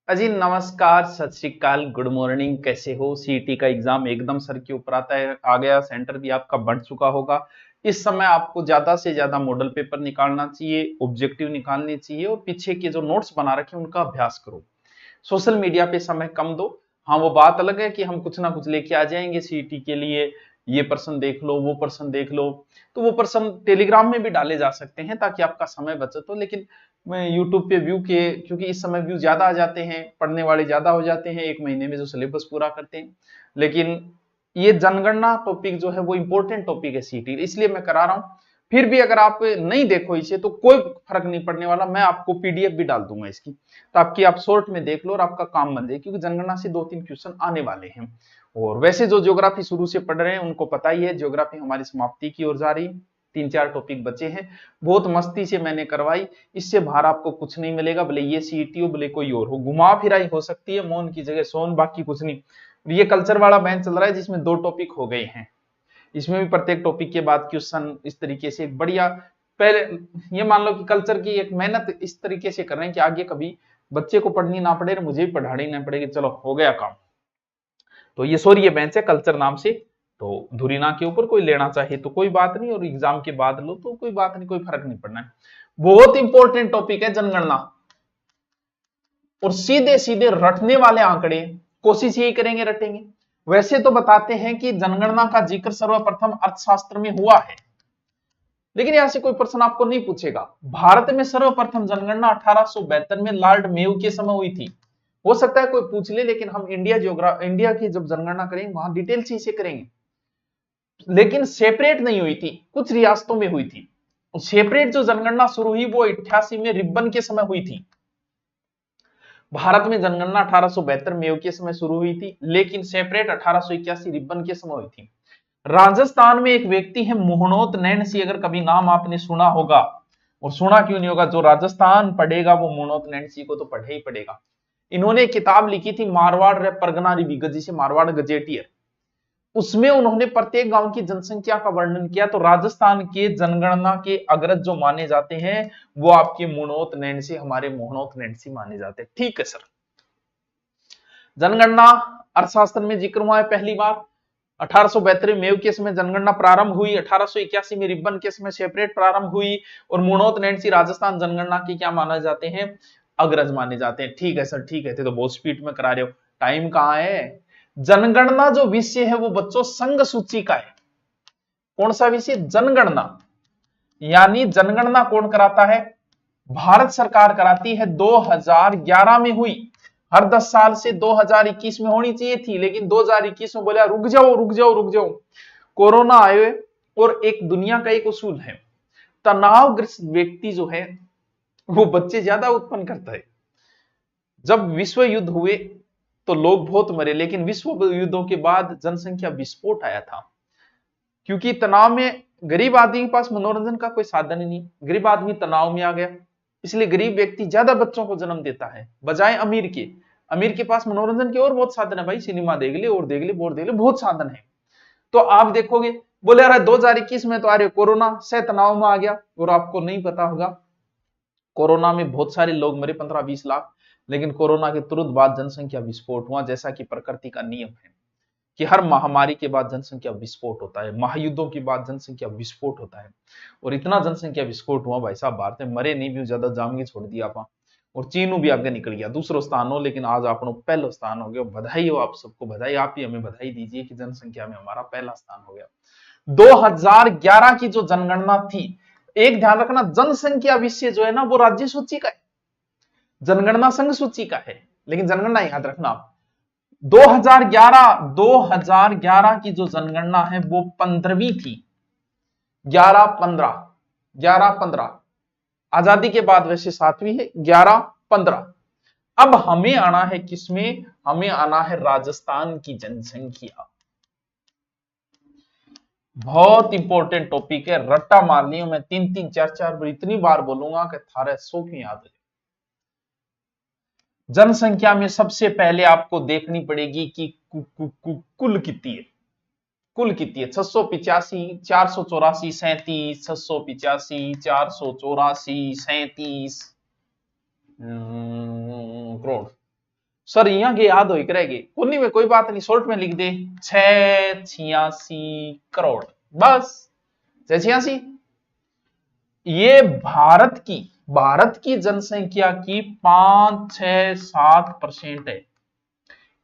अजी नमस्कार, सत श्री अकाल, गुड मॉर्निंग। कैसे हो? सीईटी का एग्जाम एकदम सर के ऊपर आता है, आ गया। सेंटर भी आपका बढ़ चुका होगा। इस समय आपको ज्यादा से ज्यादा मॉडल पेपर निकालना चाहिए, ऑब्जेक्टिव निकालने चाहिए और पीछे के जो नोट्स बना रखे हैं उनका अभ्यास करो। सोशल मीडिया पे समय कम दो। हाँ, वो बात अलग है कि हम कुछ ना कुछ लेके आ जाएंगे सीईटी के लिए, ये पर्सन देख लो, वो पर्सन देख लो। तो वो पर्सन टेलीग्राम में भी डाले जा सकते हैं ताकि आपका समय बचत हो। लेकिन मैं यूट्यूब पे व्यू के, क्योंकि इस समय व्यू ज्यादा आ जाते हैं, पढ़ने वाले ज्यादा हो जाते हैं एक महीने में जो सिलेबस पूरा करते हैं। लेकिन ये जनगणना टॉपिक जो है वो इंपॉर्टेंट टॉपिक है सीईटी, इसलिए मैं करा रहा हूँ। फिर भी अगर आप नहीं देखो इसे तो कोई फर्क नहीं पड़ने वाला, मैं आपको पीडीएफ भी डाल दूंगा इसकी, ताकि आप शॉर्ट में देख लो और आपका काम बन जाए, क्योंकि जनगणना से 2-3 क्वेश्चन आने वाले हैं। और वैसे जो ज्योग्राफी शुरू से पढ़ रहे हैं उनको पता ही है, ज्योग्राफी हमारी समाप्ति की ओर जा रही। 3-4 टॉपिक बचे हैं, बहुत मस्ती से मैंने करवाई। इससे बाहर आपको कुछ नहीं मिलेगा, भले ये सीईटी हो भले कोई और हो, घुमा फिराई हो सकती है, मौन की जगह सोन, बाकी कुछ नहीं। ये कल्चर वाला बैच चल रहा है जिसमें 2 टॉपिक हो गए हैं। इसमें भी प्रत्येक टॉपिक के बाद क्वेश्चन इस तरीके से बढ़िया। पहले ये मान लो कि कल्चर की एक मेहनत इस तरीके से कर रहे हैं कि आगे कभी बच्चे को पढ़नी ना पड़े, मुझे भी पढ़ानी ना पड़ेगी, चलो हो गया काम। तो ये सॉरी, ये बेंच है कल्चर नाम से। तो धुरीना के ऊपर कोई लेना चाहे तो कोई बात नहीं, और एग्जाम के बाद लो तो कोई बात नहीं, कोई फर्क नहीं पड़ना है। बहुत इंपॉर्टेंट टॉपिक है जनगणना, और सीधे सीधे रटने वाले आंकड़े कोशिश यही करेंगे रटेंगे। वैसे तो बताते हैं कि जनगणना का जिक्र सर्वप्रथम अर्थशास्त्र में हुआ है, लेकिन यहां से कोई प्रश्न आपको नहीं पूछेगा। भारत में सर्वप्रथम जनगणना 1872 में लॉर्ड मेयो के समय हुई थी। हो सकता है कोई पूछ ले, लेकिन हम इंडिया की जब जनगणना करेंगे वहां डिटेल से इसे करेंगे। लेकिन सेपरेट नहीं हुई थी, कुछ रियासतों में हुई थी। सेपरेट जो जनगणना शुरू हुई वो 88 में रिब्बन के समय हुई थी। भारत में जनगणना 1872 मेयो के समय शुरू हुई थी, लेकिन सेपरेट 1881 रिब्बन के समय हुई थी। राजस्थान में एक व्यक्ति है मोहनोत नैनसी, अगर कभी नाम आपने सुना होगा, और सुना क्यों नहीं होगा, जो राजस्थान पढ़ेगा वो मोहनोत नैनसी को तो पढ़े ही पढ़ेगा। इन्होंने एक किताब लिखी थी मारवाड़ रे परगना रिविग, जिसे मारवाड़ गजेटियर। उसमें उन्होंने प्रत्येक गांव की जनसंख्या का वर्णन किया। तो राजस्थान के जनगणना के अग्रज जो माने जाते हैं वो आपके मोहनोत नैनसी, हमारे मोहनोत नैनसी माने जाते हैं। ठीक है सर। जनगणना अर्थशास्त्र में जिक्र हुआ है पहली बार 1872 में मेयो के समय जनगणना प्रारंभ हुई, 1881 में रिब्बन के समय सेपरेट प्रारंभ हुई, और मोहनोत नैनसी राजस्थान जनगणना के क्या माने जाते हैं, अग्रज माने जाते हैं। ठीक है सर, ठीक है, तो बहुत स्पीड में करा रहे हो, टाइम कहां है। जनगणना जो विषय है वो बच्चों संघ सूची का है। कौन सा विषय? जनगणना। यानी जनगणना कौन कराता है? भारत सरकार कराती है। 2011 में हुई। हर 10 साल से 2021 में होनी चाहिए थी, लेकिन 2021 में बोला रुक जाओ रुक जाओ रुक जाओ, कोरोना आए। और एक दुनिया का एक उसूल है, तनावग्रस्त व्यक्ति जो है वो बच्चे ज्यादा उत्पन्न करता है। जब विश्व युद्ध हुए तो लोग बहुत मरे, लेकिन विश्व युद्धों के बाद जनसंख्या विस्फोट आया था, क्योंकि तनाव में गरीब आदमी के पास मनोरंजन का कोई साधन ही नहीं, गरीब आदमी तनाव में आ गया, इसलिए गरीब व्यक्ति ज्यादा बच्चों को जन्म देता है बजाय अमीर के। अमीर के पास मनोरंजन के और बहुत साधन है भाई, सिनेमा देख ले और देख ले और देख ले, बहुत साधन है। तो आप देखोगे, बोले अरे 2021 में तो अरे कोरोना से तनाव में आ गया, और आपको नहीं पता होगा कोरोना में बहुत सारे लोग मरे, 15-20 लाख। लेकिन कोरोना के तुरंत बाद जनसंख्या विस्फोट हुआ, जैसा कि प्रकृति का नियम है कि हर महामारी के बाद जनसंख्या विस्फोट होता है, महायुद्धों के बाद जनसंख्या विस्फोट होता है। और इतना जनसंख्या विस्फोट हुआ भाई साहब, भारत में मरे नहीं भी ज्यादा, जाम के छोड़ दिया आप। और चीन भी आगे निकल गया, दूसरो स्थान हो, लेकिन आज आप पहला स्थान हो गया। बधाई हो आप सबको, बधाई। आप ही हमें बधाई दीजिए कि जनसंख्या में हमारा पहला स्थान हो गया। 2011 की जो जनगणना थी, एक ध्यान रखना, जनसंख्या विषय जो है ना वो राज्य सूची का है, जनगणना संघ सूची का है। लेकिन जनगणना याद रखना आप, 2011 की जो जनगणना है वो 15वीं थी। 11-15 आजादी के बाद वैसे 7वीं है, 11-15। अब हमें आना है किसमें? हमें आना है राजस्थान की जनसंख्या। बहुत इंपॉर्टेंट टॉपिक है, रट्टा मार लियो मैं 3-3 4-4 बार, इतनी बार बोलूंगा कि थारे 100 की याद है। जनसंख्या में सबसे पहले आपको देखनी पड़ेगी कि कुल कितनी है। कुल कितनी है? 685, 484, 37, 685, 484, 37 करोड़। सर यहाँ के याद हो करेगी उन्हीं में, कोई बात नहीं, शॉर्ट में लिख दे 686 करोड़, बस 686। ये भारत की जनसंख्या की 5-6-7% है।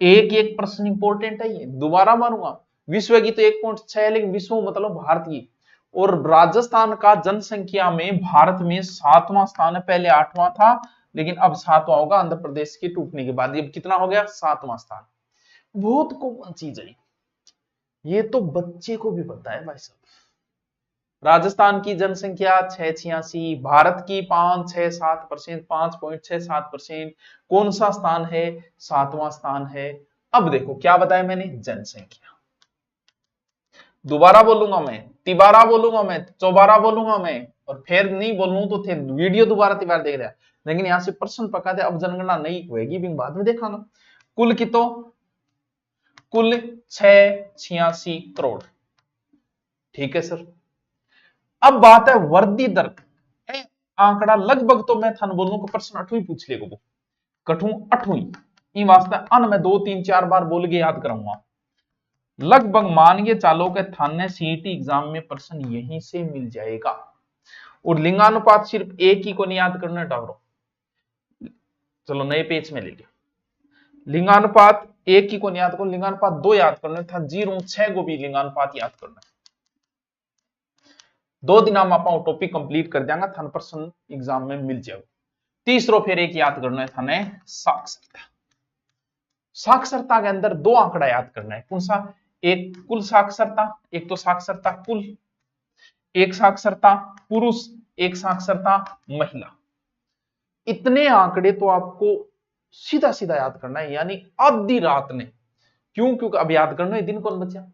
एक प्रश्न इंपॉर्टेंट है, ये दोबारा मारूंगा। विश्व की तो 1.6, लेकिन विश्व मतलब भारत की। और राजस्थान का जनसंख्या में भारत में 7वां स्थान है, पहले 8वां था, लेकिन अब 7वां होगा आंध्र प्रदेश के टूटने के बाद। अब कितना हो गया? 7वां स्थान। बहुत कॉमन चीज है, ये तो बच्चे को भी पता है भाई साहब। राजस्थान की जनसंख्या 686, भारत की 5-6-7%, 5.67%। कौन सा स्थान है? 7वां स्थान है। अब देखो क्या बताया मैंने, जनसंख्या। दोबारा बोलूंगा मैं, तिबारा बोलूंगा मैं, चौबारा बोलूंगा मैं, और फिर नहीं बोलूं तो थे वीडियो दोबारा तिबारा देख रहा है। लेकिन यहां से प्रश्न पका दे, अब जनगणना नहीं होगी भी बाद में देखाना। कुल की तो कुल 686 करोड़। ठीक है सर। अब बात है वृद्धि दर। आंकड़ा लगभग तो मैं थान बोलूं कि प्रश्न 8वीं पूछ ले को कठू 8वीं इन वास्ते अन मैं 2-3-4 बार बोल के याद कराऊंगा। लगभग मान के चालो के थाने सीईटी एग्जाम में प्रश्न यहीं से मिल जाएगा। और लिंगानुपात सिर्फ एक ही को नहीं याद करना टावरो, चलो नए पेज में ले लिया। लिंगानुपात एक ही को नहीं याद करो, लिंगानुपात 2 याद करना था, 0-6 को भी लिंगानुपात याद करना है। 2 दिन हम आप टॉपिक कंप्लीट कर देंगे, थान प्रश्न एग्जाम में मिल जाएगा। तीसरो फिर एक याद करना है थाने साक्षरता। साक्षरता के अंदर 2 आंकड़ा याद करना है। कौन सा? एक कुल साक्षरता, एक तो साक्षरता कुल, एक साक्षरता पुरुष, एक साक्षरता महिला। इतने आंकड़े तो आपको सीधा सीधा याद करना है, यानी आधी रात ने। क्यों? क्योंकि अब याद करना है, दिन कौन बचा।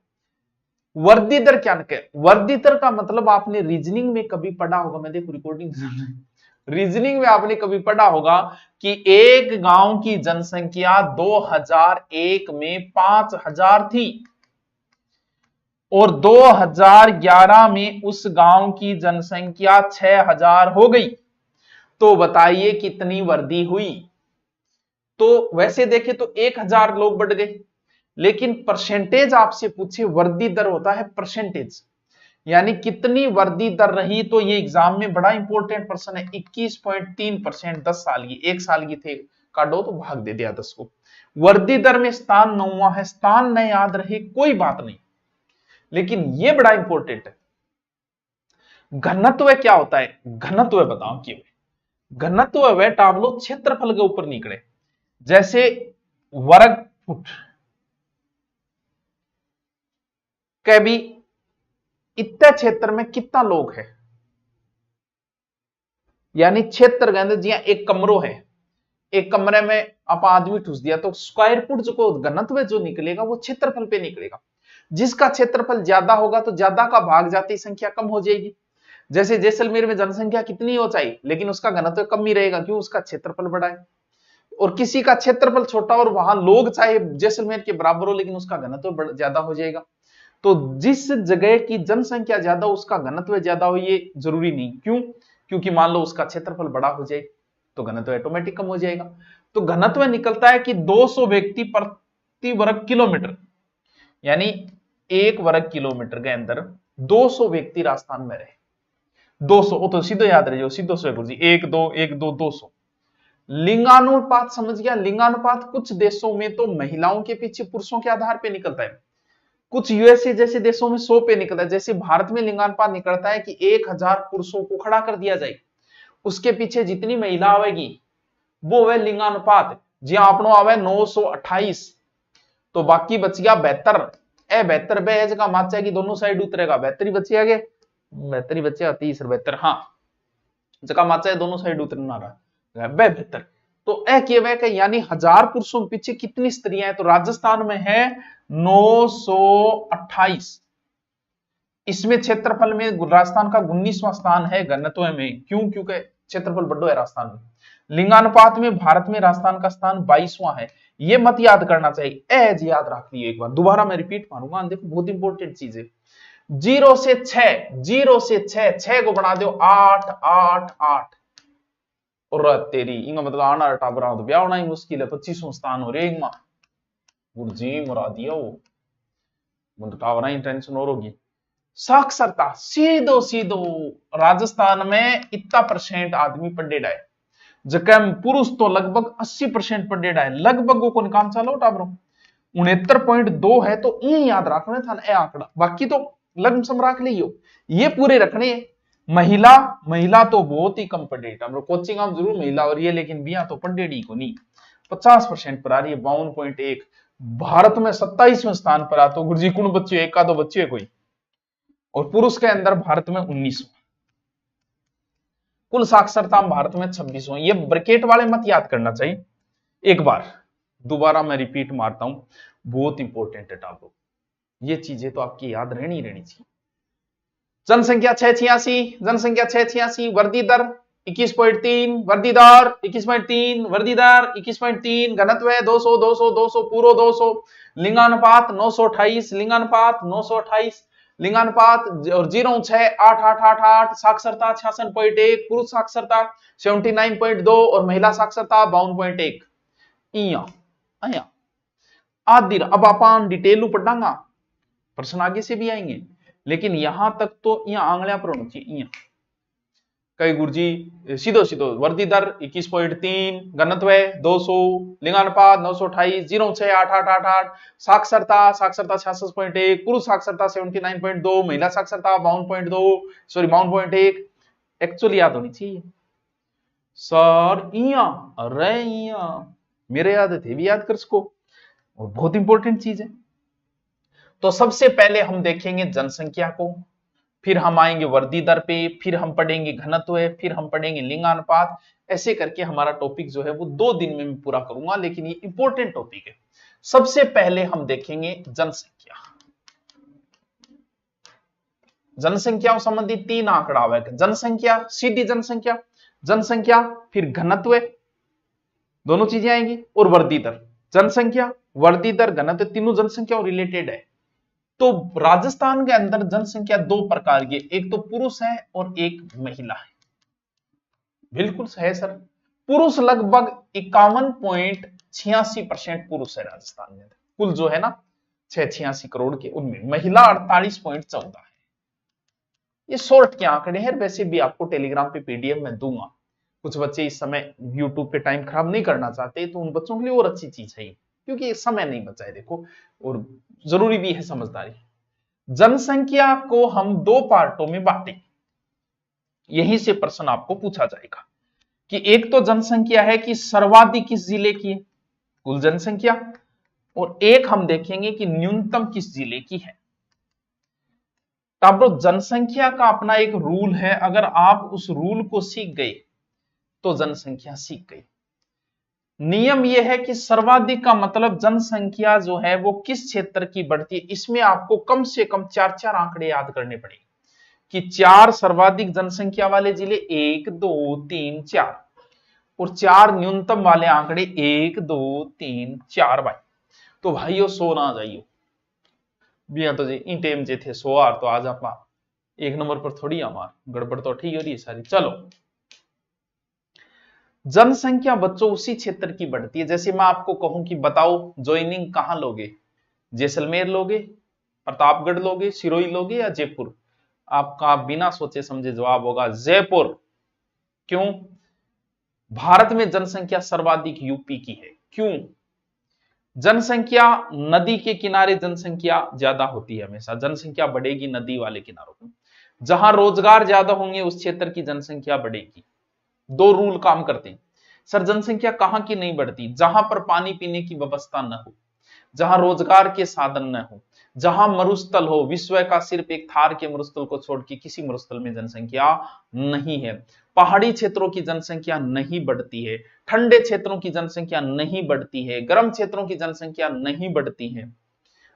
वृद्धि दर क्या है? वृद्धि दर का मतलब आपने रीजनिंग में कभी पढ़ा होगा, मैं देखो रिकॉर्डिंग रीजनिंग में आपने कभी पढ़ा होगा कि एक गांव की जनसंख्या 2001 में 5000 थी और 2011 में उस गांव की जनसंख्या 6000 हो गई। तो बताइए कितनी वृद्धि हुई। तो वैसे देखें तो 1000 लोग बढ़ गए, लेकिन परसेंटेज आपसे पूछे, वृद्धि दर होता है परसेंटेज, यानी कितनी वृद्धि दर रही। तो ये एग्जाम में बड़ा इंपॉर्टेंट प्रश्न है। 21.3%, 10 साल की, 1 साल की थे, काटो तो भाग दे दिया 10 को। वृद्धि दर में स्थान 9वां है। स्थान नहीं याद रहे कोई बात नहीं, लेकिन ये बड़ा इंपॉर्टेंट है। घनत्व क्या होता है? घनत्व बताओ क्यों? घनत्व वह टावलो क्षेत्रफल के ऊपर निकले, जैसे वर्ग फुट के भी इतने क्षेत्र में कितना लोग है, यानी क्षेत्र के अंदर जिया एक कमरो है, एक कमरे में आप आदमी ठूस दिया तो स्क्वायर फुट जो घनत्व जो निकलेगा वो क्षेत्रफल पे निकलेगा। जिसका क्षेत्रफल ज्यादा होगा तो ज्यादा का भाग जाती संख्या कम हो जाएगी। जैसे जैसलमेर में जनसंख्या कितनी हो चाहिए, लेकिन उसका घनत्व कम ही रहेगा, क्यों? उसका क्षेत्रफल बड़ा है। और किसी का क्षेत्रफल छोटा और वहां लोग चाहे जैसलमेर के बराबर हो, लेकिन उसका घनत्व ज्यादा हो जाएगा। तो जिस जगह की जनसंख्या ज्यादा उसका घनत्व ज्यादा हो, ये जरूरी नहीं। क्यों? क्योंकि मान लो उसका क्षेत्रफल बड़ा हो जाए तो घनत्व ऑटोमेटिक कम हो जाएगा। तो घनत्व निकलता है कि 200 व्यक्ति प्रति वर्ग किलोमीटर, यानी 1 वर्ग किलोमीटर के अंदर 200 व्यक्ति राजस्थान में रहे। 200 तो सीधे याद रहे, सीधो से गुरुजी 1 2 1 2 200। लिंगानुपात समझ गया? लिंगानुपात कुछ देशों में तो महिलाओं के पीछे पुरुषों के आधार पे निकलता है, कुछ यूएसए जैसे देशों में 100 पे निकलता है। जैसे भारत में लिंगानुपात निकलता है कि 1000 पुरुषों को खड़ा कर दिया जाए, उसके पीछे जितनी महिला आवेगी वो वह लिंगानुपात। जी आपनो आवे 928, तो बाकी बच गया 72। ए 72 बे जगह माचा की दोनों साइड उतरेगा, 72 बचे आगे, 72 बचे 30 और 72, हाँ जगह माचा दोनों साइड उतरना रहा 72। तो ए के यानी 1000 पुरुषों के पीछे कितनी स्त्रियां हैं? तो राजस्थान में है 928। इसमें क्षेत्रफल में राजस्थान का 19वां स्थान है घनत्व में। क्यों? क्योंकि क्षेत्रफल बड़ो है राजस्थान में। लिंगानुपात में भारत में राजस्थान का स्थान 22वां है। ये मत याद करना चाहिए, एज याद रख लियो एक बार, दोबारा मैं रिपीट मारूंगा, देखो बहुत इंपॉर्टेंट चीज है। 0 से 6, 0 से 6 को बना दो 8 8 8। और तेरी इंगा मतलब आना टाबरा तो ब्याह होना ही मुश्किल है। 25वां स्थान हो रे एक मां गुरुजी मुरा दिया वो मुझे टावरा ही टेंशन और होगी। साक्षरता सीधो सीधो राजस्थान में इतना % आदमी पढ़ेड़ा है, जबकि पुरुष तो लगभग 80% पढ़ेड़ा है। लगभग वो कौन काम चालो टाबरो 69.2 है। तो ये याद रखना था ए आंकड़ा, बाकी तो लमसम रख लियो, ये पूरे रखने हैं। महिला महिला तो बहुत ही कम पढ़ेड़ा कोचिंग हम जरूर महिला और ये, लेकिन बिया तो पढ़ेड़ी को नहीं 50% पर आ रही है 52.1। भारत में 27वें स्थान पर आता गुरुजी कुण बच्चे एक का दो बच्चे कोई, और पुरुष के अंदर भारत में 19वां। कुल साक्षरता भारत में 26वां। ये ब्रैकेट वाले मत याद करना चाहिए, एक बार दोबारा मैं रिपीट मारता हूं, बहुत इंपॉर्टेंट है टापो, ये चीजें तो आपकी याद रहनी चाहिए। जनसंख्या 686, जनसंख्या 686, वर्दी दर 21.3, वर्दी दर 21.3, वर्दी दर 21.3, घनत्व 200 200 200 पूरो 200, लिंगानुपात 928, लिंगानुपात 928, लिंगानुपात और 0.68888, साक्षरता 66.1, पुरुष साक्षरता 79.2 और महिला साक्षरता 52.1। आया आदि अब अपन डिटेल पढ़ांगा, प्रश्न आगे से भी आएंगे, लेकिन यहां तक तो यहाँ आंगलियां पर होनी चाहिए। कई गुरुजी सीधो सीधो वर्दी दर 21.3, घनत्व 200, लिंगानुपात 928, 0.68888, साक्षरता 66.1, पुरुष साक्षरता 79.2, महिला साक्षरता 52.2 सॉरी 52.1। एक्चुअली याद होनी चाहिए सर, अरे मेरे याद थे भी याद कर सको, और बहुत इंपॉर्टेंट चीज है। तो सबसे पहले हम देखेंगे जनसंख्या को, फिर हम आएंगे वर्दी दर पे, फिर हम पढ़ेंगे घनत्व, फिर हम पढ़ेंगे लिंगानुपात। ऐसे करके हमारा टॉपिक जो है वो 2 दिन में मैं पूरा करूंगा, लेकिन ये इंपॉर्टेंट टॉपिक है। सबसे पहले हम देखेंगे जनसंख्या। जनसंख्या संबंधित 3 आंकड़ा आवे, जनसंख्या सीधी जनसंख्या, जनसंख्या फिर घनत्व, दोनों चीजें आएंगी, और वर्दी दर। जनसंख्या वर्दी दर घनत्व तीनों जनसंख्या रिलेटेड है। तो राजस्थान के अंदर जनसंख्या 2 प्रकार की, एक तो पुरुष है और एक महिला है। बिल्कुल है सर, पुरुष लगभग 51.86% पुरुष है राजस्थान में, कुल जो है ना 686 करोड़ के, उनमें महिला 48.14 है। ये शॉर्ट के आंकड़े हैं, वैसे भी आपको टेलीग्राम पे पीडीएफ में दूंगा। कुछ बच्चे इस समय यूट्यूब पे टाइम खराब नहीं करना चाहते, तो उन बच्चों के लिए और अच्छी चीज है, क्योंकि समय नहीं बचा है देखो, और जरूरी भी है समझदारी। जनसंख्या को हम 2 पार्टों में बांटेंगे, यहीं से प्रश्न आपको पूछा जाएगा कि एक तो जनसंख्या है कि सर्वाधिक किस जिले की है, कुल जनसंख्या, और एक हम देखेंगे कि न्यूनतम किस जिले की है। तो जनसंख्या का अपना एक रूल है, अगर आप उस रूल को सीख गए तो जनसंख्या सीख गई। नियम यह है कि सर्वाधिक का मतलब जनसंख्या जो है वो किस क्षेत्र की बढ़ती है। इसमें आपको कम से कम 4 आंकड़े याद करने पड़ेंगे कि 4 सर्वाधिक जनसंख्या वाले जिले 1 2 3 4, और 4 न्यूनतम वाले आंकड़े 1 2 3 4 भाई। तो भाइयों 100 ना जाइयो बिया तो जी इन टेम जे थे 100 तो आज आप 1 नंबर पर थोड़ी हमार गड़बड़ तो ठीक हो रही है सारी। चलो, जनसंख्या बच्चों उसी क्षेत्र की बढ़ती है, जैसे मैं आपको कहूं कि बताओ ज्वाइनिंग कहां लोगे, जैसलमेर लोगे, प्रतापगढ़ लोगे, सिरोही लोगे या जयपुर? आपका बिना सोचे समझे जवाब होगा जयपुर। क्यों? भारत में जनसंख्या सर्वाधिक यूपी की है। क्यों? जनसंख्या नदी के किनारे जनसंख्या ज्यादा होती है, हमेशा जनसंख्या बढ़ेगी नदी वाले किनारों पर। जहां रोजगार ज्यादा होंगे उस क्षेत्र की जनसंख्या बढ़ेगी। 2 रूल काम करते हैं सर। जनसंख्या कहां की नहीं बढ़ती? जहां पर पानी पीने की व्यवस्था न हो, जहां रोजगार के साधन न हो, जहां मरुस्थल हो। विश्व का सिर्फ एक थार के मरुस्थल को छोड़ के किसी मरुस्थल में जनसंख्या नहीं है। पहाड़ी क्षेत्रों की जनसंख्या नहीं बढ़ती है, ठंडे क्षेत्रों की जनसंख्या नहीं बढ़ती है, गर्म क्षेत्रों की जनसंख्या नहीं बढ़ती है।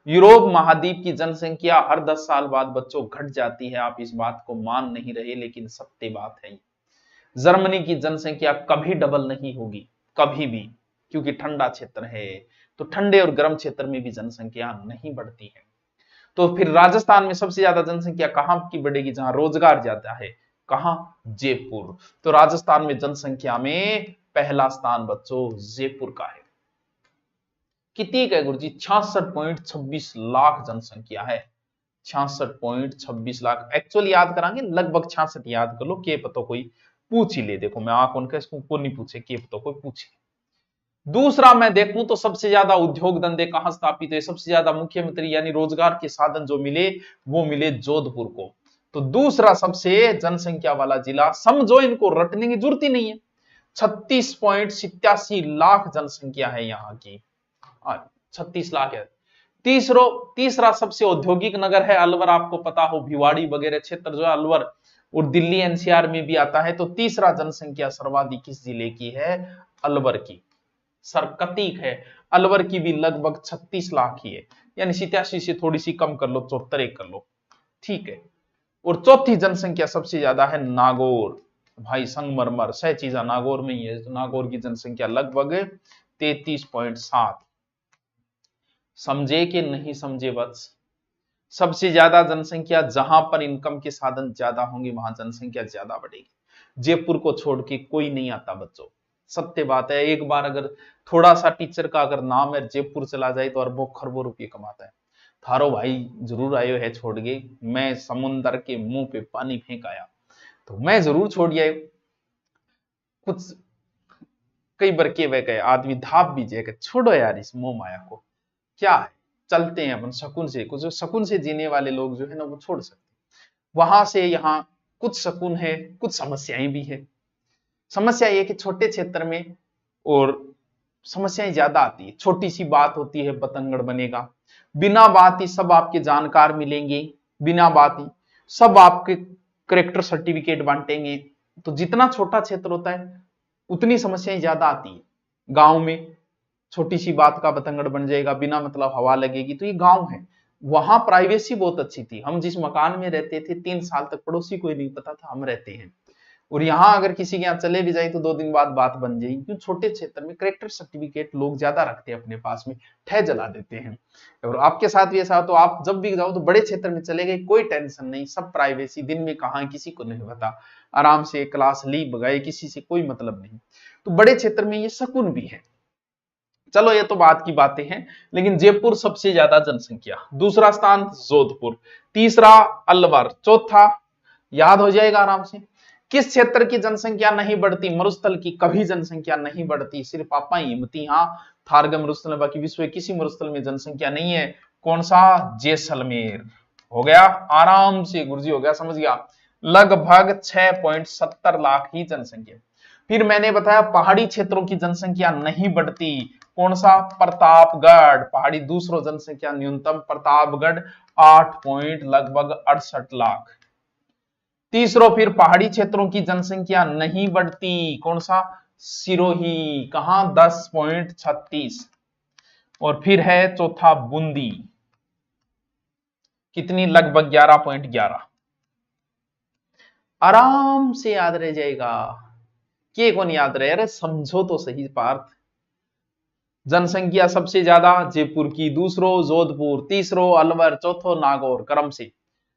यूरोप महाद्वीप की जनसंख्या हर 10 साल बाद बच्चों घट जाती है। आप इस बात को मान नहीं रहे, लेकिन सत्य बात है। जर्मनी की जनसंख्या कभी डबल नहीं होगी, कभी भी, क्योंकि ठंडा क्षेत्र है। तो ठंडे और गर्म क्षेत्र में भी जनसंख्या नहीं बढ़ती है। तो फिर राजस्थान में सबसे ज्यादा जनसंख्या कहां की बढ़ेगी? जहां रोजगार ज्यादा है, कहां? जयपुर। तो राजस्थान में जनसंख्या में पहला स्थान बच्चों जयपुर का है। कितनी है गुरुजी? 66.26 लाख जनसंख्या है। 66.26 लाख एक्चुअली याद करांगे, लगभग 66 याद कर लो, के पतो कोई पूछ ही ले। देखो मैं कौन का इसको को नहीं पूछे, के पतो कोई पूछे। दूसरा मैं देखूं तो सबसे ज्यादा उद्योग धंधे कहां स्थापित है, सबसे ज्यादा मुख्यमंत्री यानी रोजगार के साधन जो मिले वो मिले जोधपुर को। तो दूसरा सबसे जनसंख्या वाला जिला, समझो इनको रटने की जरूरत ही नहीं है। 36.87 लाख जनसंख्या है यहाँ की, 36 लाख है। तीसरा सबसे औद्योगिक नगर है अलवर, आपको पता हो भिवाड़ी वगैरह क्षेत्र जो है अलवर और दिल्ली एनसीआर में भी आता है। तो तीसरा जनसंख्या सर्वाधिक किस जिले की है? अलवर की। सरकतीक है अलवर की भी लगभग 36 लाख ही है, यानी 87 से थोड़ी सी कम कर लो, 74 कर लो, ठीक है। और चौथी जनसंख्या सबसे ज्यादा है नागौर, भाई संगमरमर सह चीजा नागौर में ही है। तो नागौर की जनसंख्या लगभग 33.7। समझे कि नहीं समझे बस? सबसे ज्यादा जनसंख्या जहां पर इनकम के साधन ज्यादा होंगे वहां जनसंख्या ज्यादा बढ़ेगी। जयपुर को छोड़ के कोई नहीं आता बच्चों, सत्य बात है। एक बार अगर थोड़ा सा टीचर का अगर नाम है जयपुर चला जाए तो अरबों खरबों रुपये कमाता है। थारो भाई जरूर आयो है छोड़ के, मैं समुंदर के मुंह पे पानी फेंक आया, तो मैं जरूर छोड़ आयो। कुछ कई बार के वह गए आदमी धाप भी जाएगा, छोड़ो यार इस मोह माया को, क्या है, चलते हैं अपन सुकून से। कुछ सुकून से जीने वाले लोग जो है ना वो छोड़ सकते। वहां से यहाँ कुछ सुकून है, कुछ समस्याएं भी है। समस्या ये कि छोटे क्षेत्र में और समस्याएं ज्यादा आती है। छोटी सी बात होती है बतंगड़ बनेगा, बिना बात ही सब आपके जानकार मिलेंगे, बिना बात ही सब आपके करेक्टर सर्टिफिकेट बांटेंगे। तो जितना छोटा क्षेत्र होता है उतनी समस्याएं ज्यादा आती है। गांव में छोटी सी बात का बतंगड़ बन जाएगा, बिना मतलब हवा लगेगी। तो ये गांव है, वहां प्राइवेसी बहुत अच्छी थी। हम जिस मकान में रहते थे 3 साल तक पड़ोसी को ही नहीं पता था हम रहते हैं। और यहाँ अगर किसी के यहाँ चले भी जाए तो 2 दिन बाद बात बन जाएगी, क्योंकि छोटे क्षेत्र में करेक्टर सर्टिफिकेट लोग ज्यादा रखते हैं अपने पास में, ठह जला देते हैं। और आपके साथ भी ऐसा हो तो आप जब भी जाओ तो बड़े क्षेत्र में चले गए, कोई टेंशन नहीं, सब प्राइवेसी, दिन में कहाँ किसी को नहीं पता, आराम से क्लास ली गए, किसी से कोई मतलब नहीं। तो बड़े क्षेत्र में ये सुकून भी है। चलो ये तो बात की बातें हैं, लेकिन जयपुर सबसे ज्यादा जनसंख्या, दूसरा स्थान जोधपुर, तीसरा अलवर, चौथा याद हो जाएगा आराम से। किस क्षेत्र की जनसंख्या नहीं बढ़ती? मरुस्थल की कभी जनसंख्या नहीं बढ़ती, सिर्फ पापा हिमती हाँ थारगम मरुस्थल, बाकी विश्व किसी मरुस्थल में जनसंख्या नहीं है। कौन सा? जैसलमेर। हो गया आराम से गुरुजी, हो गया, समझ गया। लगभग 6.70 लाख ही जनसंख्या। फिर मैंने बताया पहाड़ी क्षेत्रों की जनसंख्या नहीं बढ़ती। कौन सा? प्रतापगढ़। पहाड़ी दूसरो जनसंख्या न्यूनतम प्रतापगढ़ 8.68 लाख। तीसरो फिर पहाड़ी क्षेत्रों की जनसंख्या नहीं बढ़ती। कौन सा? सिरोही, कहां? 10.36। और फिर है चौथा बूंदी, कितनी? लगभग 11.11। आराम से याद रह जाएगा। के कौन याद रहे? अरे समझो तो सही पार्थ। जनसंख्या सबसे ज्यादा जयपुर की, दूसरो जोधपुर, तीसरो अलवर, चौथो नागौर क्रम से।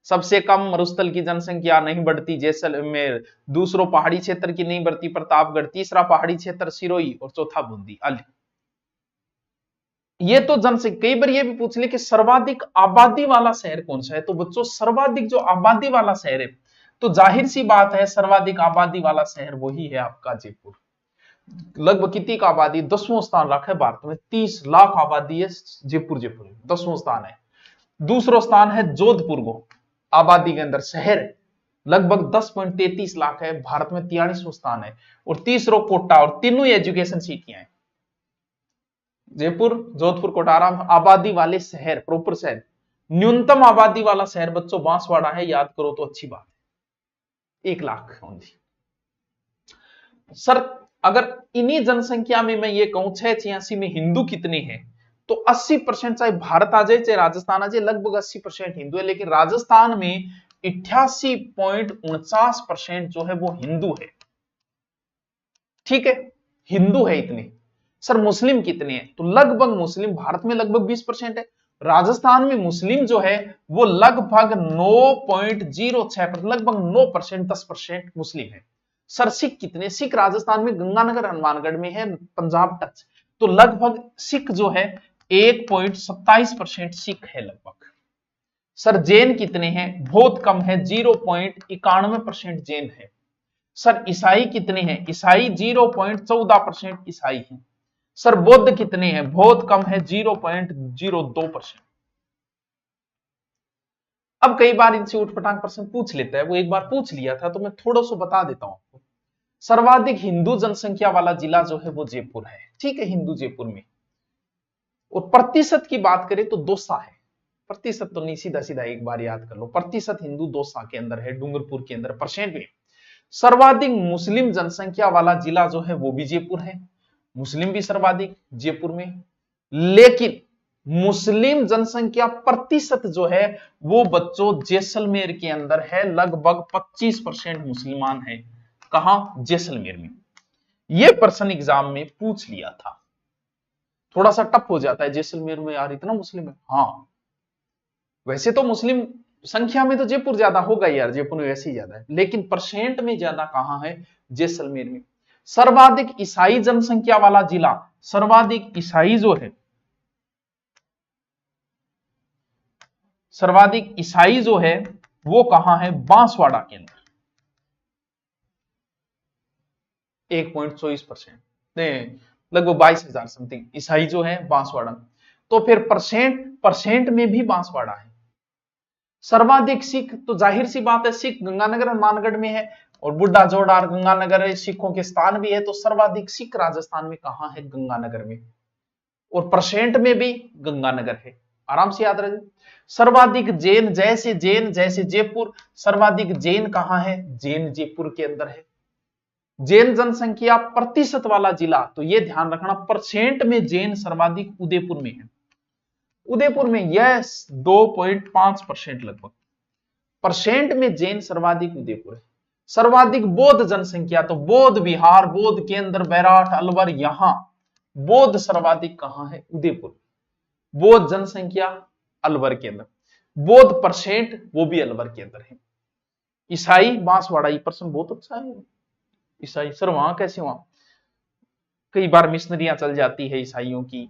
सबसे कम मरुस्थल की जनसंख्या नहीं बढ़ती जैसलमेर, दूसरो पहाड़ी क्षेत्र की नहीं बढ़ती प्रतापगढ़, तीसरा पहाड़ी क्षेत्र सिरोही और चौथा बूंदी। ये तो जनसंख्या। कई बार ये भी पूछ ले कि सर्वाधिक आबादी वाला शहर कौन सा है, तो बच्चों सर्वाधिक जो आबादी वाला शहर है, तो जाहिर सी बात है सर्वाधिक आबादी वाला शहर वही है आपका जयपुर। लगभग कितनी का आबादी? 10वां स्थान रखा है भारत में, 30 लाख आबादी है जयपुर। 10वां स्थान है। दूसरा स्थान है जोधपुर को, आबादी के अंदर शहर लगभग 10.33 लाख है, भारत में 43वां स्थान है। और तीसरो कोटा, और तीनों एजुकेशन सिटियां हैं, जयपुर, जोधपुर, कोटा। आबादी वाले शहर, प्रॉपर शहर। न्यूनतम आबादी वाला शहर बच्चों बांसवाड़ा है, याद करो तो अच्छी बात है, 1 लाख ओनली। सर अगर इन्हीं जनसंख्या में मैं ये कहूं 686 में हिंदू कितने हैं, तो 80%, चाहे भारत आ जाए चाहे राजस्थान आ जाए, लगभग 80% हिंदू है। लेकिन राजस्थान में 88.49% जो है वो हिंदू है। ठीक है, हिंदू है इतने। सर मुस्लिम कितने हैं? तो लगभग मुस्लिम भारत में लगभग 20% है, राजस्थान में मुस्लिम जो है वो लगभग 9.06%, लगभग 9%, 10% मुस्लिम है। सर सिख कितने? सिख राजस्थान में गंगानगर हनुमानगढ़ में है, पंजाब टच, तो लगभग सिख जो है 1.27% सिख है लगभग। सर जैन कितने हैं? बहुत कम है, 0.91% जैन है। सर ईसाई कितने हैं? ईसाई 0.14% ईसाई हैं। सर बौद्ध कितने हैं? बहुत कम है, 0.02%। अब कई बार इनसे उठपटांग प्रश्न पूछ लेता है, वो एक बार पूछ लिया था तो मैं थोड़ा सा बता देता हूं आपको। सर्वाधिक हिंदू जनसंख्या वाला जिला जो है वो जयपुर है, ठीक है, हिंदू जयपुर में। और प्रतिशत की बात करें तो दौसा है। प्रतिशत तो नहीं, सीधा सीधा एक बार याद कर लो, प्रतिशत हिंदू दौसा के अंदर है, डूंगरपुर के अंदर परसेंट में। सर्वाधिक मुस्लिम जनसंख्या वाला जिला जो है वो भी जयपुर है, मुस्लिम भी सर्वाधिक जयपुर में। लेकिन मुस्लिम जनसंख्या प्रतिशत जो है वो बच्चों जैसलमेर के अंदर है, लगभग 25% मुसलमान है। कहां? जैसलमेर में। यह प्रश्न एग्जाम में पूछ लिया था, थोड़ा सा टफ हो जाता है, जैसलमेर में यार इतना मुस्लिम है। हाँ वैसे तो मुस्लिम संख्या में तो जयपुर ज्यादा होगा यार, जयपुर में वैसे ही ज्यादा है, लेकिन परसेंट में ज्यादा कहां है? जैसलमेर में। सर्वाधिक ईसाई जनसंख्या वाला जिला, सर्वाधिक ईसाई जो है, सर्वाधिक ईसाई जो है वो कहां है? बांसवाड़ा के अंदर, 1.24%, लगभग 22,000 समथिंग ईसाई जो है बांसवाड़ा। तो फिर परसेंट में भी बांसवाड़ा है। सर्वाधिक सिख, तो जाहिर सी बात है सिख गंगानगर हनुमानगढ़ में है, और बुड्ढा जोड़ार गंगानगर सिखों के स्थान भी है, तो सर्वाधिक सिख राजस्थान में कहां है? गंगानगर में। और परसेंट में भी गंगानगर है, आराम से याद रहे। सर्वाधिक जैन, जैसे जयपुर, सर्वाधिक जैन कहां है? जैन जयपुर के अंदर है। जैन जनसंख्या प्रतिशत वाला जिला, तो यह ध्यान रखना, परसेंट में जैन सर्वाधिक उदयपुर में है। उदयपुर में यह 2.5% लगभग, परसेंट में जैन सर्वाधिक उदयपुर है। सर्वाधिक बौद्ध जनसंख्या, तो बौद्ध बिहार, बौद्ध के अंदर बैराठ, अलवर, यहां बौद्ध सर्वाधिक कहां है? उदयपुर। बौद्ध जनसंख्या अलवर के अंदर, बौद्ध परसेंट वो भी अलवर के अंदर है। ईसाई बांसवाड़ा, ये प्रश्न बहुत अच्छा है। ईसाई सर वहां कैसे? वहां कई बार मिशनरियां चल जाती है ईसाइयों की,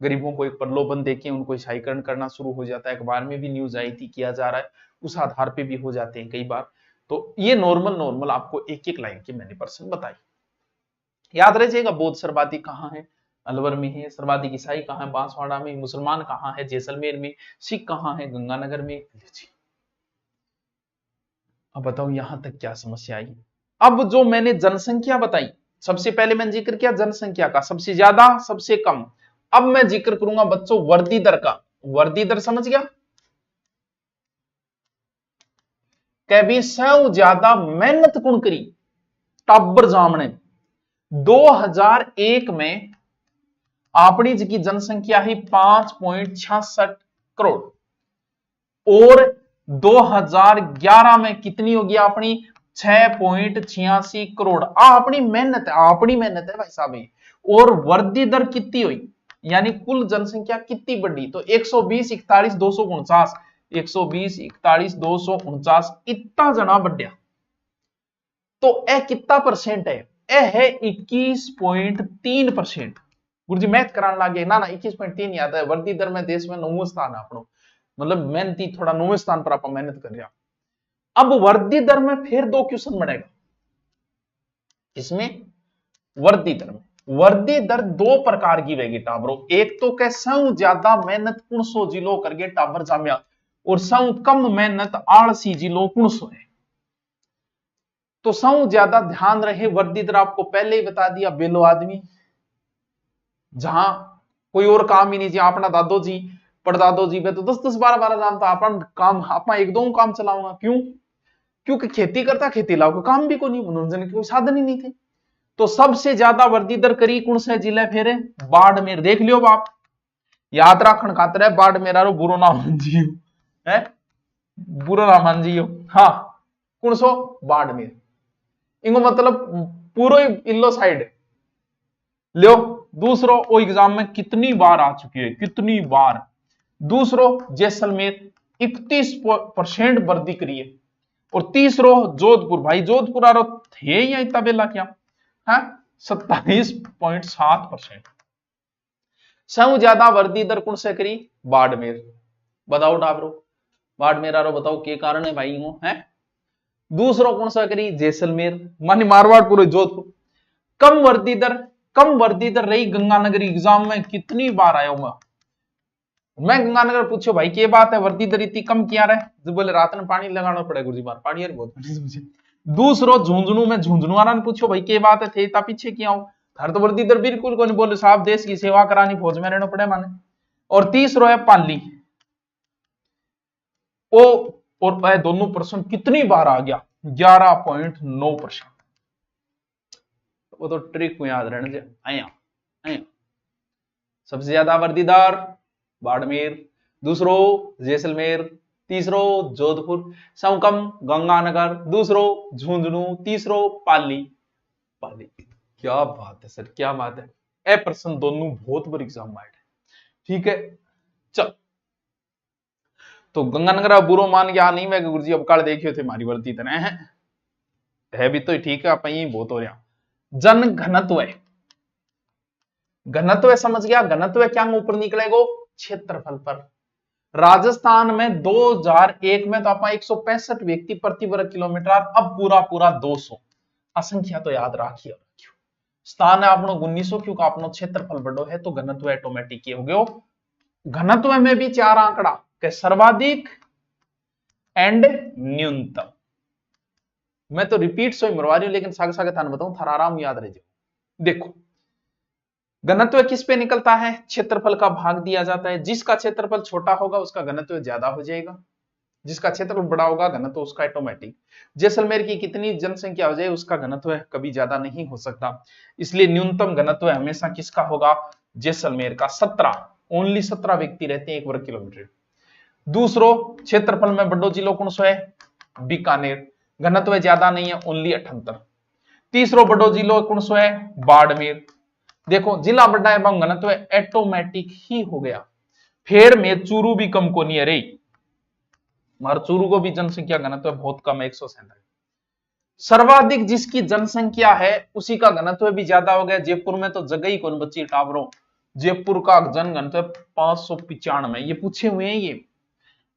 गरीबों को एक प्रलोभन देके उनको ईसाईकरण करना शुरू हो जाता है। अखबार में भी न्यूज आई थी, किया जा रहा है, उस आधार पे भी हो जाते हैं कई बार। तो ये नॉर्मल आपको एक एक लाइन के मैंने प्रश्न बताई, याद रखिएगा। बौद्ध सर्वाधिक कहां है? अलवर में है। सर्वाधिक ईसाई कहां है? बांसवाड़ा में। मुसलमान कहां है? जैसलमेर में। सिख कहां है? गंगानगर में। अब बताओ यहां तक क्या समस्या आई? अब जो मैंने जनसंख्या बताई, सबसे पहले मैंने जिक्र किया जनसंख्या का, सबसे ज्यादा सबसे कम। अब मैं जिक्र करूंगा बच्चों वर्दी दर का। वर्दी दर समझ गया? भी सौ ज्यादा मेहनत कुण करी टाबर जामने। 2001 में अपनी की जनसंख्या ही 5.66 करोड़, और 2011 में कितनी होगी अपनी? 6.86 करोड़। अपनी मेहनत है भाई साहब। और वृद्धि दर कितनी हुई, यानी कुल जनसंख्या कितनी बढ़ी? तो 120, 41, 249, 120, 41, 249, इतना जना बढ़िया। तो ए कितना परसेंट है? ए है 21.3%। गुरुजी मैथ कराने लगे ना 21.3 याद है। वृद्धि दर में देश में 9वें स्थान है अपनो, मतलब मेहनती थोड़ा 9वें स्थान पर आप मेहनत कर रहे। अब वृद्धि दर में फिर 2 क्वेश्चन बढ़ेगा। इसमें वृद्धि दर में, वृद्धि दर 2 प्रकार की रहेगी टाबरों। एक तो कैसा ज्यादा मेहनत कुणसो जिलो करके टाबर जामिया, और सौ कम मेहनत आलसी जिलो कुणसो है। तो सौ ज्यादा ध्यान रहे, वृद्धि दर आपको पहले ही बता दिया, बेलो आदमी जहां कोई और काम ही नहीं, जहां अपना दादो जी परदादो जी पे तो 10-10, 12-12 जानता, अपन काम अपना एक दो काम चलाऊंगा। क्यों? क्योंकि खेती करता, खेती लाओ काम भी को नहीं, मनोरंजन के कोई साधन ही नहीं थे। तो सबसे ज्यादा वृद्धि दर करी कौन से जिले? फिर बाड़मेर। देख लियो बाप, याद रखन खातर है, बाड़मेर आरो बुरो ना मान जियो है, बुरो ना मान जियो। हाँ कौन सो? बाड़मेर। इनको मतलब पूरा इल्लो साइड लियो। दूसरो वो एग्जाम में कितनी बार आ चुकी है, कितनी बार दूसरो जैसलमेर 31% वृद्धि करी है, और तीसरो जोधपुर, भाई जोधपुर आरो थे या इतना बेला क्या है, 27.7%। सबसे ज्यादा वृद्धि दर कौन से करी, बाड़मेर। बताओ डाबरो, बाड़मेर आरो बताओ के कारण है भाई वो है। दूसरो कौन सा करी, जैसलमेर, मानी मारवाड़ पूरे जोधपुर। कम वर्दी दर रही गंगानगर एग्जाम में कितनी बार आया हूं मैं गंगानगर पूछो भाई क्या बात है, वर्दी दर इतनी कम किया रहे, जो बोले रात में पानी लगाना पड़ेगा गुरुजी बार पानी यार बहुत मुझे। दूसरो झुंझुनू में झुंझुनू वाला ने पूछो भाई क्या बात है, थे इतना पीछे क्यों आऊं, हर तो वर्दी दर बिल्कुल को नहीं, बोले साहब देश की सेवा करानी, फौज में रहना पड़े माने। और तीसरो है पाली, ओ और वह दोनों परसेंट कितनी बार आ गया, 11.9%। वो तो ट्रिक को याद रहने से आया आया। सबसे ज्यादा वर्दीदार बाड़मेर, दूसरो जैसलमेर, तीसरो जोधपुर, समकम गंगानगर, दूसरो झुंझुनू, तीसरो पाली। पाली, क्या बात है सर, क्या बात है। ए प्रश्न दोनों बहुत बड़ी एग्जाम है, ठीक है। चल तो गंगानगर बुरो मान गया नहीं, मैं गुरुजी अब काल देखियो थे मारी वर्दी तरह है भी तो ठीक है, आप यही बहुत हो रहा। जन घनत्व, घनत्व समझ गया, घनत्व क्या ऊपर निकलेगो, क्षेत्रफल पर। राजस्थान में 2001 में तो आप 165 व्यक्ति प्रति वर्ग किलोमीटर, अब पूरा पूरा 200। असंख्या तो याद रखियो। स्थान है आपनो 1900, क्योंकि आपनो क्षेत्रफल बड़ो है तो घनत्व ऑटोमेटिक हो गयो। घनत्व में भी 4 आंकड़ा के सर्वाधिक एंड न्यूनतम। मैं तो रिपीट सो मरवा रही हूं, लेकिन सागे सागे थान बताऊं, थारा आराम याद रह जाओ। देखो घनत्व किस पे निकलता है, क्षेत्रफल का भाग दिया जाता है, जिसका क्षेत्रफल छोटा होगा उसका घनत्व ज्यादा हो जाएगा, जिसका क्षेत्रफल बड़ा होगा घनत्व उसका ऑटोमेटिक। जैसलमेर की कितनी जनसंख्या हो जाए उसका घनत्व कभी ज्यादा नहीं हो सकता, इसलिए न्यूनतम घनत्व हमेशा किसका होगा, जैसलमेर का। 17, ओनली 17 व्यक्ति रहते हैं 1 वर्ग किलोमीटर। दूसरो क्षेत्रफल में बड़ो जिलो कौन सो है, बीकानेर, घनत्व ज्यादा नहीं है, ओनली 78। तीसरो बड़ो जिलो कौन सो है, बाड़मेर। देखो जिला बड़ा है घनत्व ऑटोमेटिक ही हो गया। फिर में चूरू भी कम को नहीं है रे, मार चूरू को भी जनसंख्या घनत्व बहुत कम है, 137। सर्वाधिक जिसकी जनसंख्या है उसी का घनत्व भी ज्यादा हो गया। जयपुर में तो जगह ही कौन बच्ची टावरों, जयपुर का जन घनत्व 595, ये पूछे हुए हैं ये।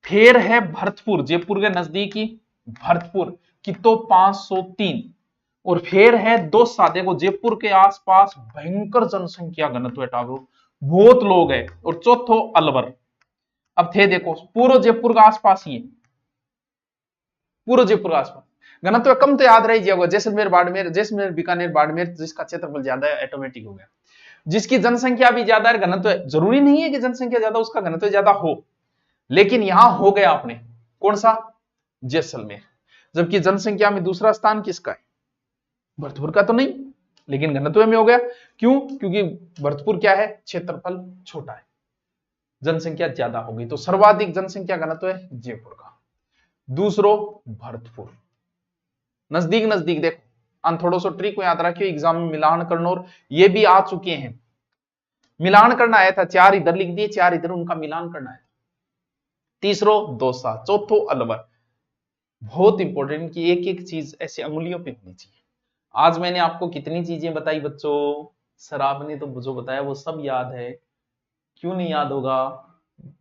फिर है भरतपुर, जयपुर के नजदीकी भरतपुर की तो 503, और फिर है दौसा। देखो जयपुर के आसपास भयंकर जनसंख्या घनत्व टावरों, बहुत लोग हैं। और चौथो अलवर। अब थे देखो पूर्व जयपुर का आसपास ही है, पूर्व जयपुर का आसपास घनत्व कम तो याद रही जाएगा, जैसलमेर बाड़मेर, जैसलमेर बीकानेर बाड़मेर, जिसका क्षेत्रफल ज्यादा है ऑटोमेटिक हो गया। जिसकी जनसंख्या भी ज्यादा है घनत्व, जरूरी नहीं है कि जनसंख्या ज्यादा उसका घनत्व ज्यादा हो, लेकिन यहां हो गया आपने कौन सा, जैसलमेर। जबकि जनसंख्या में दूसरा स्थान किसका है, भरतपुर का तो नहीं, लेकिन घनत्व में हो गया। क्यों, क्योंकि भरतपुर क्या है, क्षेत्रफल छोटा है, जनसंख्या ज्यादा हो गई, तो सर्वाधिक जनसंख्या घनत्व है जयपुर का। दूसरो भरतपुर, नजदीक नजदीक। देखो थोड़ा सा ट्रिक को याद रखियो, एग्जाम में मिलान करना, और ये भी आ चुके हैं, मिलान करना आया था, 4 इधर लिख दिए, 4 इधर, उनका मिलान करना है। तीसरो दौसा, चौथो अलवर। बहुत इंपॉर्टेंट कि एक एक चीज ऐसे अंगुलियों पे होनी चाहिए। आज मैंने आपको कितनी चीजें बताई बच्चों, सर आपने तो जो बताया वो सब याद है, क्यों नहीं याद होगा।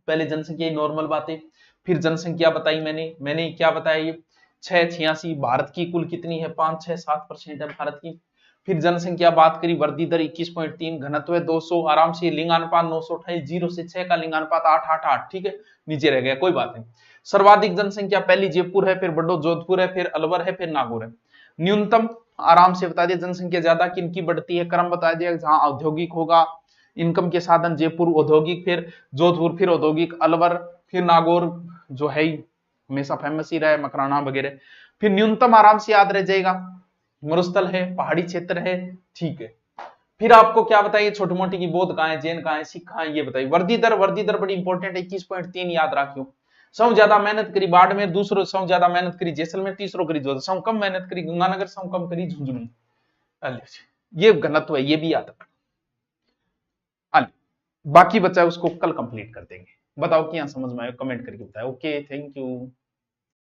पहले जनसंख्या नॉर्मल बातें, फिर जनसंख्या बताई मैंने क्या बताया, ये 686, भारत की कुल कितनी है, 5-6-7% है भारत की। फिर जनसंख्या बात करी, वृद्धि दर 21.3, घनत्व 200, आराम से लिंगानुपात 928, 0 से 6 का लिंगानुपात 888, ठीक है, नीचे रह गया कोई बात नहीं। सर्वाधिक जनसंख्या पहली जयपुर है, फिर बड़ो जोधपुर है, फिर अलवर है, फिर नागौर है। न्यूनतम आराम से बता दिया, जनसंख्या ज्यादा किनकी बढ़ती है, क्रम बता दिया, जहां औद्योगिक होगा, इनकम के साधन जयपुर औद्योगिक, फिर जोधपुर, फिर औद्योगिक अलवर, फिर नागौर जो है हमेशा फेमस ही रहा, मकराना वगैरह। फिर न्यूनतम आराम से याद रह जाएगा, मरुस्थल है, पहाड़ी क्षेत्र है, ठीक है। फिर आपको क्या बताइए, छोटी मोटी की बौद्ध कहां है, जैन कहां है, सिख कहां है, ये बताइए। वर्दी दर बड़ी इंपॉर्टेंट है, 21.3 याद रखियो। सौ ज्यादा मेहनत करी बाड़मेर, दूसरो सौ ज्यादा मेहनत करी जैसलमेर, तीसरो करी जोधपुर, सौ कम मेहनत करी गंगानगर, सौ कम करी झुंझुनू। ये घनत्व है, ये भी याद रखना। बाकी बचा है उसको कल कंप्लीट कर देंगे। बताओ कि यहाँ समझ में आया, कमेंट करके बताओ। Okay, thank you.